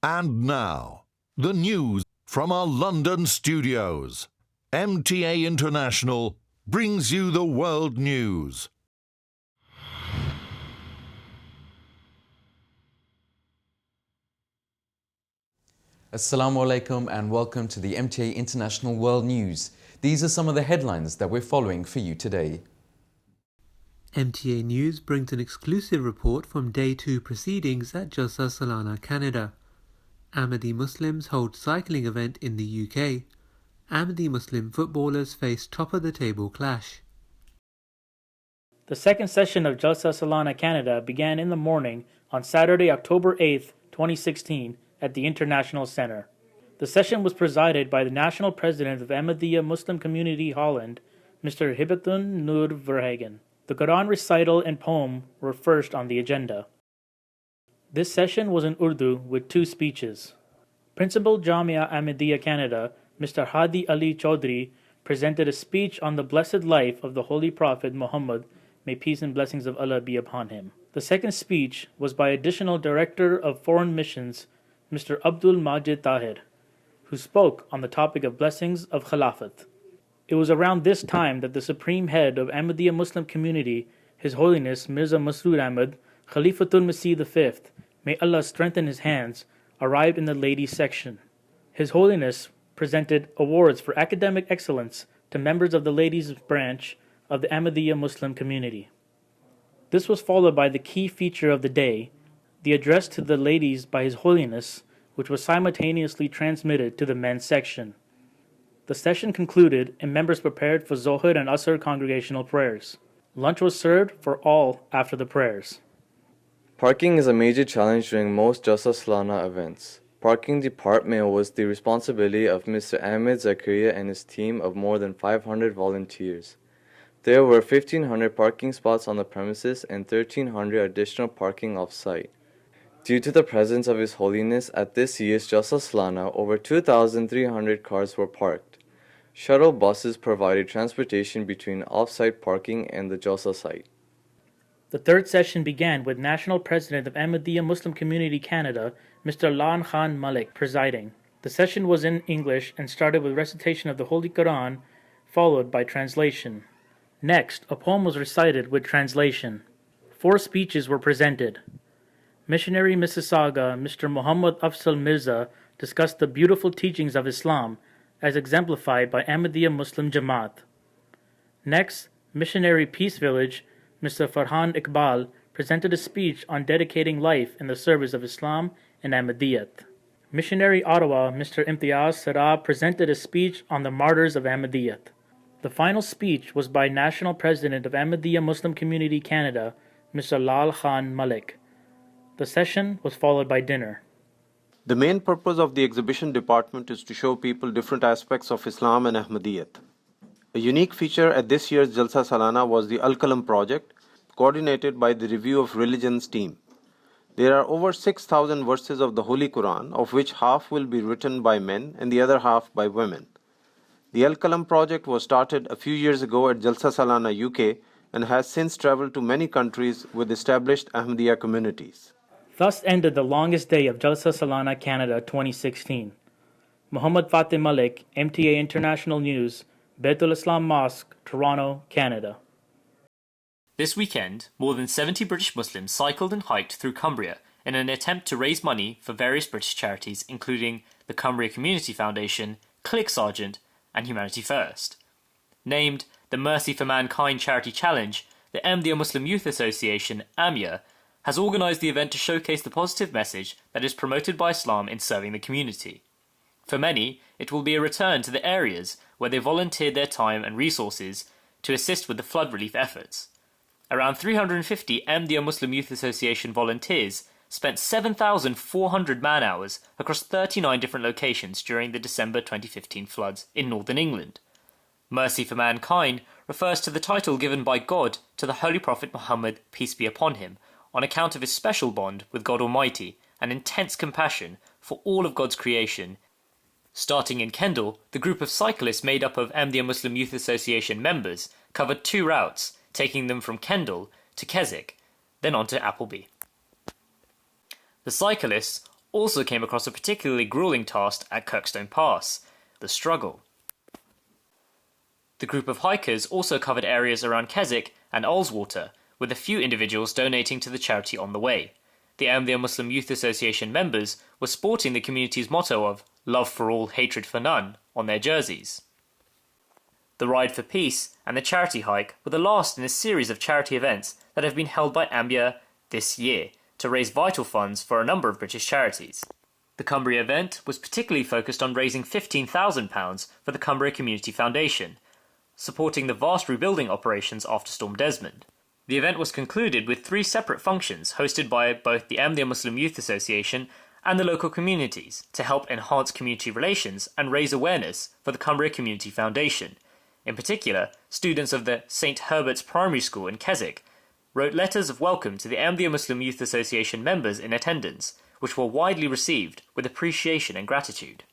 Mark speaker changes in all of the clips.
Speaker 1: And now, the news from our London studios. MTA International brings you the world news.
Speaker 2: Assalamu alaikum and welcome to the MTA International World News. These are some of the headlines that we're following for you today.
Speaker 3: MTA News brings an exclusive report from Day 2 proceedings at Jalsa Salana Canada. Ahmadi Muslims hold cycling event in the UK. Ahmadi Muslim footballers face top-of-the-table clash.
Speaker 4: The second session of Jalsa Salana Canada began in the morning on Saturday, October 8, 2016, at the International Centre. The session was presided by the National President of Ahmadiyya Muslim Community Holland, Mr. Hibatun Nur Verhagen. The Quran recital and poem were first on the agenda. This session was in Urdu with two speeches. Principal Jamia Ahmadiyya Canada, Mr. Hadi Ali Chaudhry, presented a speech on the blessed life of the Holy Prophet Muhammad, may peace and blessings of Allah be upon him. The second speech was by Additional Director of Foreign Missions, Mr. Abdul Majid Tahir, who spoke on the topic of blessings of Khilafat. It was around this time that the Supreme Head of Ahmadiyya Muslim Community, His Holiness Mirza Masroor Ahmad, Khalifatul Masih V, may Allah strengthen his hands, arrived in the ladies section. His Holiness presented awards for academic excellence to members of the ladies branch of the Ahmadiyya Muslim community. This was followed by the key feature of the day, the address to the ladies by His Holiness, which was simultaneously transmitted to the men's section. The session concluded and members prepared for Zohar and Asr congregational prayers. Lunch was served for all after the prayers.
Speaker 5: Parking is a major challenge during most Jalsa Salana events. Parking department was the responsibility of Mr. Ahmed Zakaria and his team of more than 500 volunteers. There were 1,500 parking spots on the premises and 1,300 additional parking off-site. Due to the presence of His Holiness at this year's Jalsa Salana, over 2,300 cars were parked. Shuttle buses provided transportation between off-site parking and the Jalsa site.
Speaker 4: The third session began with National President of Ahmadiyya Muslim Community Canada, Mr. Lan Khan Malik, presiding. The session was in English and started with recitation of the Holy Quran, followed by translation. Next, a poem was recited with translation. 4 speeches were presented. Missionary Mississauga, Mr. Muhammad Afzal Mirza, discussed the beautiful teachings of Islam as exemplified by Ahmadiyya Muslim Jamaat. Next, Missionary Peace Village, Mr. Farhan Iqbal, presented a speech on dedicating life in the service of Islam and Ahmadiyyat. Missionary Ottawa, Mr. Imtiaz Sarab, presented a speech on the martyrs of Ahmadiyyat. The final speech was by National President of Ahmadiyya Muslim Community Canada, Mr. Lal Khan Malik. The session was followed by dinner.
Speaker 6: The main purpose of the exhibition department is to show people different aspects of Islam and Ahmadiyyat. A unique feature at this year's Jalsa Salana was the Al-Qalam project, coordinated by the Review of Religions team. There are over 6,000 verses of the Holy Quran, of which half will be written by men and the other half by women. The Al-Qalam project was started a few years ago at Jalsa Salana, UK, and has since traveled to many countries with established Ahmadiyya communities.
Speaker 4: Thus ended the longest day of Jalsa Salana Canada 2016. Muhammad Fateh Malik, MTA International News, Baitul Islam Mosque, Toronto, Canada.
Speaker 7: This weekend, more than 70 British Muslims cycled and hiked through Cumbria in an attempt to raise money for various British charities, including the Cumbria Community Foundation, Click Sergeant, and Humanity First. Named the Mercy for Mankind Charity Challenge, the Ahmadiyya Muslim Youth Association, AMYA, has organised the event to showcase the positive message that is promoted by Islam in serving the community. For many, it will be a return to the areas where they volunteered their time and resources to assist with the flood relief efforts. Around 350 Ahmadiyya Muslim Youth Association volunteers spent 7,400 man-hours across 39 different locations during the December 2015 floods in northern England. Mercy for Mankind refers to the title given by God to the Holy Prophet Muhammad, peace be upon him, on account of his special bond with God Almighty and intense compassion for all of God's creation. Starting in Kendal, the group of cyclists made up of Ahmadiyya Muslim Youth Association members covered 2 routes, taking them from Kendal to Keswick, then on to Appleby. The cyclists, also came across a particularly grueling task at Kirkstone Pass, the struggle. The group of hikers also covered areas around Keswick and Ullswater, with a few individuals donating to the charity on the way. The Ahmadiyya Muslim Youth Association members were sporting the community's motto of "Love for all, hatred for none" on their jerseys. The Ride for Peace and the charity hike were the last in a series of charity events that have been held by Ahmadiyya this year to raise vital funds for a number of British charities. The Cumbria event was particularly focused on raising £15,000 for the Cumbria Community Foundation, supporting the vast rebuilding operations after Storm Desmond. The event was concluded with 3 separate functions hosted by both the Ahmadiyya Muslim Youth Association and the local communities to help enhance community relations and raise awareness for the Cumbria Community Foundation. In particular, students of the St Herbert's Primary School in Keswick wrote letters of welcome to the Ahmadiyya Muslim Youth Association members in attendance, which were widely received with appreciation and gratitude.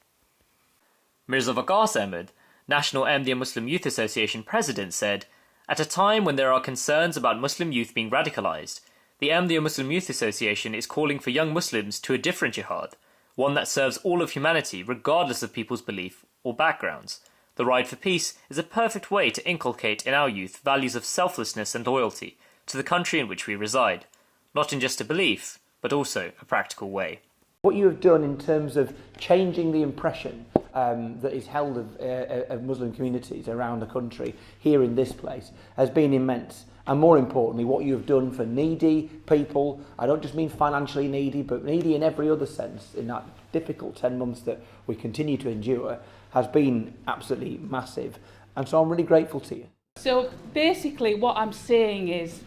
Speaker 7: Mirza Masroor Ahmad, National Ahmadiyya Muslim Youth Association President, said, "At a time when there are concerns about Muslim youth being radicalised, the Ahmadiyya Muslim Youth Association is calling for young Muslims to a different jihad, one that serves all of humanity regardless of people's belief or backgrounds. The Ride for Peace is a perfect way to inculcate in our youth values of selflessness and loyalty to the country in which we reside, not in just a belief, but also a practical way."
Speaker 8: What you have done in terms of changing the impression that is held of Muslim communities around the country here in this place has been immense. And more importantly, what you have done for needy people, I don't just mean financially needy, but needy in every other sense, in that difficult 10 months that we continue to endure, has been absolutely massive. And so I'm really grateful to you.
Speaker 9: So basically what I'm saying is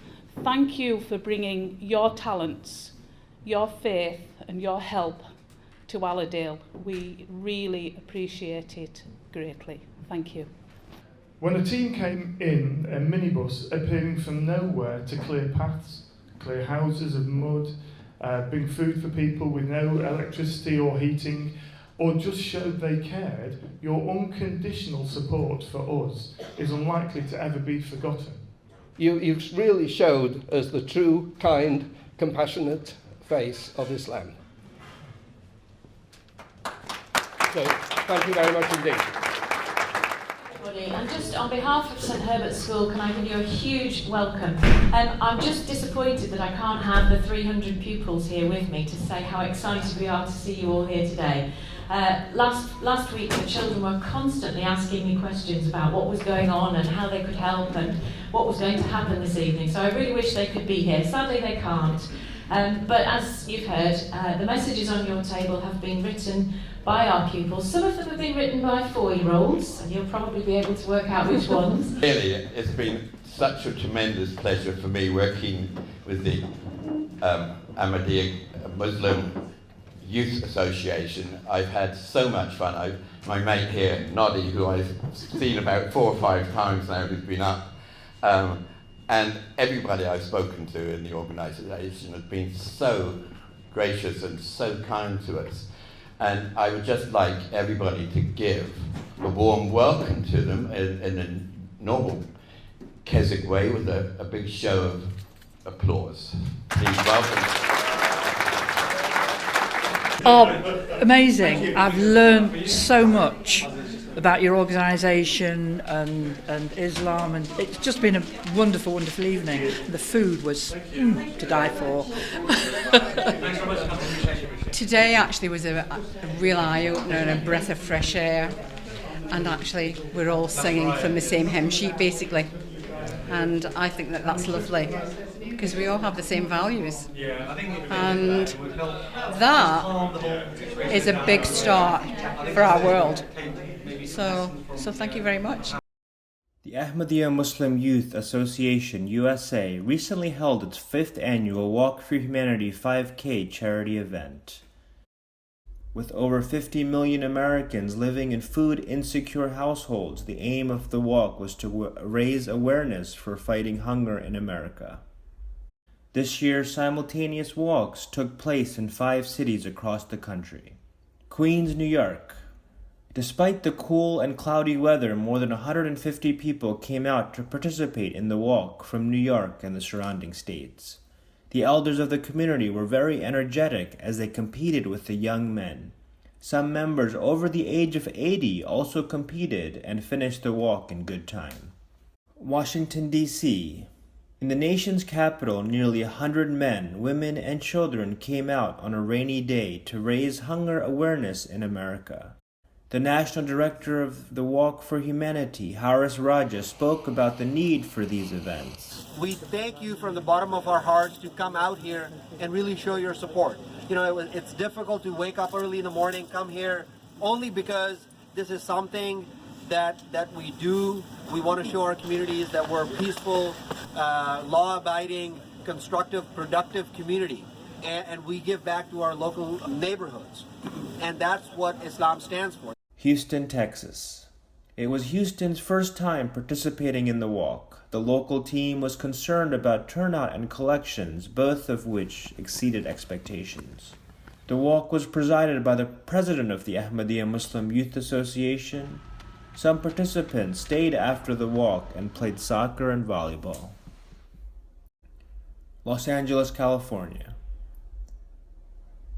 Speaker 9: thank you for bringing your talents, your faith and your help to Allerdale. We really appreciate it greatly. Thank you.
Speaker 10: When a team came in a minibus appearing from nowhere to clear paths, clear houses of mud, bring food for people with no electricity or heating, or just showed they cared, your unconditional support for us is unlikely to ever be forgotten.
Speaker 11: You've really showed us the true, kind, compassionate face of Islam. So, thank you very much indeed.
Speaker 12: And just on behalf of St Herbert's School, can I give you a huge welcome? I'm just disappointed that I can't have the 300 pupils here with me to say how excited we are to see you all here today. Last week the children were constantly asking me questions about what was going on and how they could help and what was going to happen this evening, so I really wish they could be here. Sadly they can't. But as you've heard, the messages on your table have been written by our pupils. Some of them have been written by 4-year-olds, and you'll probably be able to work out which ones.
Speaker 13: Really, it's been such a tremendous pleasure for me working with the Ahmadiyya Muslim Youth Association. I've had so much fun. My mate here, Noddy, who I've seen about 4 or 5 times now, who's been up, and everybody I've spoken to in the organisation has been so gracious and so kind to us. And I would just like everybody to give a warm welcome to them in a normal Keswick way with a big show of applause. Please welcome.
Speaker 14: Oh, amazing. I've learned so much about your organisation and Islam, and it's just been a wonderful, wonderful evening. The food was to die for.
Speaker 15: Today actually was a real eye-opener and a breath of fresh air, and actually we're all singing from the same hymn sheet basically, and I think that that's lovely because we all have the same values, and that is a big start for our world. So thank you very much.
Speaker 16: The Ahmadiyya Muslim Youth Association USA recently held its 5th annual Walk for Humanity 5K charity event. With over 50 million Americans living in food-insecure households, the aim of the walk was to raise awareness for fighting hunger in America. This year, simultaneous walks took place in 5 cities across the country. Queens, New York. Despite the cool and cloudy weather, more than 150 people came out to participate in the walk from New York and the surrounding states. The elders of the community were very energetic as they competed with the young men. Some members over the age of 80 also competed and finished the walk in good time. Washington, D.C. In the nation's capital, nearly 100 men, women, and children came out on a rainy day to raise hunger awareness in America. The National Director of the Walk for Humanity, Haris Raja, spoke about the need for these events.
Speaker 17: We thank you from the bottom of our hearts to come out here and really show your support. You know, it's difficult to wake up early in the morning, come here, only because this is something that we do. We want to show our communities that we're a peaceful, law-abiding, constructive, productive community. And we give back to our local neighborhoods. And that's what Islam stands for.
Speaker 16: Houston, Texas. It was Houston's first time participating in the walk. The local team was concerned about turnout and collections, both of which exceeded expectations. The walk was presided by the president of the Ahmadiyya Muslim Youth Association. Some participants stayed after the walk and played soccer and volleyball. Los Angeles, California.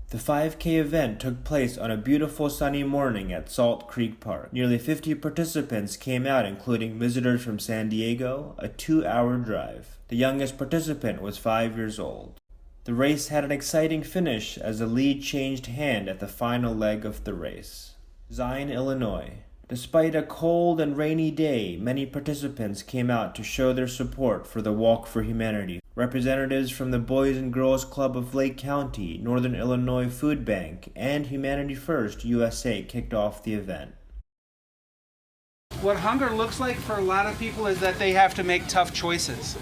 Speaker 16: The 5K event took place on a beautiful sunny morning at Salt Creek Park. Nearly 50 participants came out, including visitors from San Diego, a 2-hour drive. The youngest participant was 5 years old. The race had an exciting finish as the lead changed hand at the final leg of the race. Zion, Illinois. Despite a cold and rainy day, many participants came out to show their support for the Walk for Humanity. Representatives from the Boys and Girls Club of Lake County, Northern Illinois Food Bank, and Humanity First USA kicked off the event.
Speaker 18: What hunger looks like for a lot of people is that they have to make tough choices.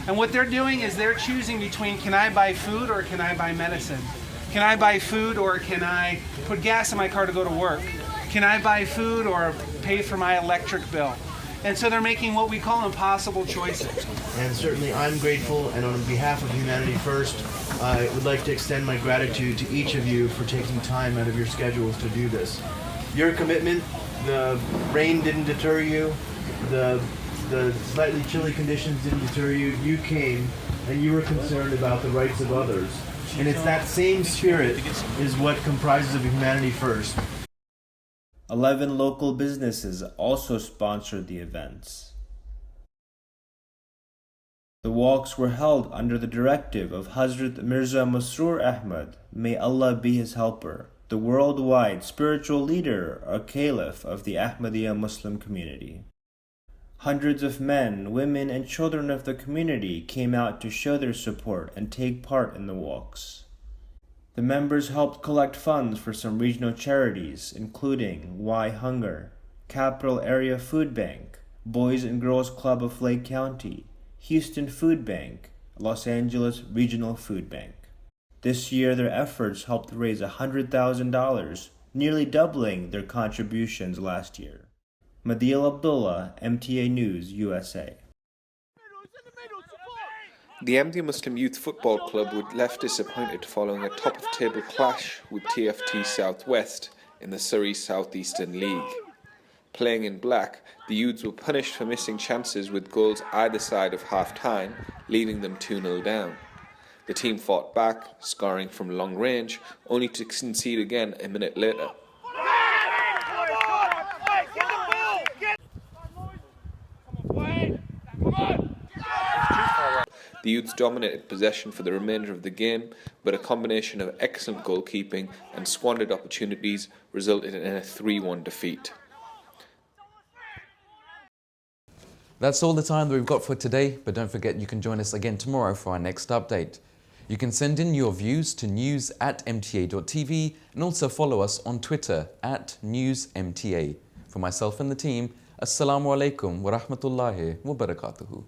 Speaker 18: And what they're doing is they're choosing between, can I buy food or can I buy medicine? Can I buy food or can I put gas in my car to go to work? Can I buy food or pay for my electric bill? And so they're making what we call impossible choices.
Speaker 19: And certainly I'm grateful, and on behalf of Humanity First, I would like to extend my gratitude to each of you for taking time out of your schedules to do this. Your commitment, the rain didn't deter you, the slightly chilly conditions didn't deter you. You came and you were concerned about the rights of others. And it's that same spirit is what comprises of Humanity First.
Speaker 16: 11 local businesses also sponsored the events. The walks were held under the directive of Hazrat Mirza Masroor Ahmad, may Allah be his helper, the worldwide spiritual leader or caliph of the Ahmadiyya Muslim community. Hundreds of men, women, and children of the community came out to show their support and take part in the walks. The members helped collect funds for some regional charities, including Why Hunger, Capital Area Food Bank, Boys and Girls Club of Lake County, Houston Food Bank, Los Angeles Regional Food Bank. This year, their efforts helped raise $100,000, nearly doubling their contributions last year. Madil Abdullah, MTA News, USA.
Speaker 20: The Ahmadiyya Muslim Youth Football Club were left disappointed following a top-of-table clash with TFT Southwest in the Surrey Southeastern League. Playing in black, the youths were punished for missing chances with goals either side of half-time, leaving them 2-0 down. The team fought back, scoring from long range, only to concede again a minute later. The youths dominated possession for the remainder of the game, but a combination of excellent goalkeeping and squandered opportunities resulted in a 3-1 defeat.
Speaker 2: That's all the time that we've got for today, but don't forget you can join us again tomorrow for our next update. You can send in your views to news@mta.tv and also follow us on Twitter @newsmta. For myself and the team, Assalamu alaikum wa rahmatullahi wa barakatuhu.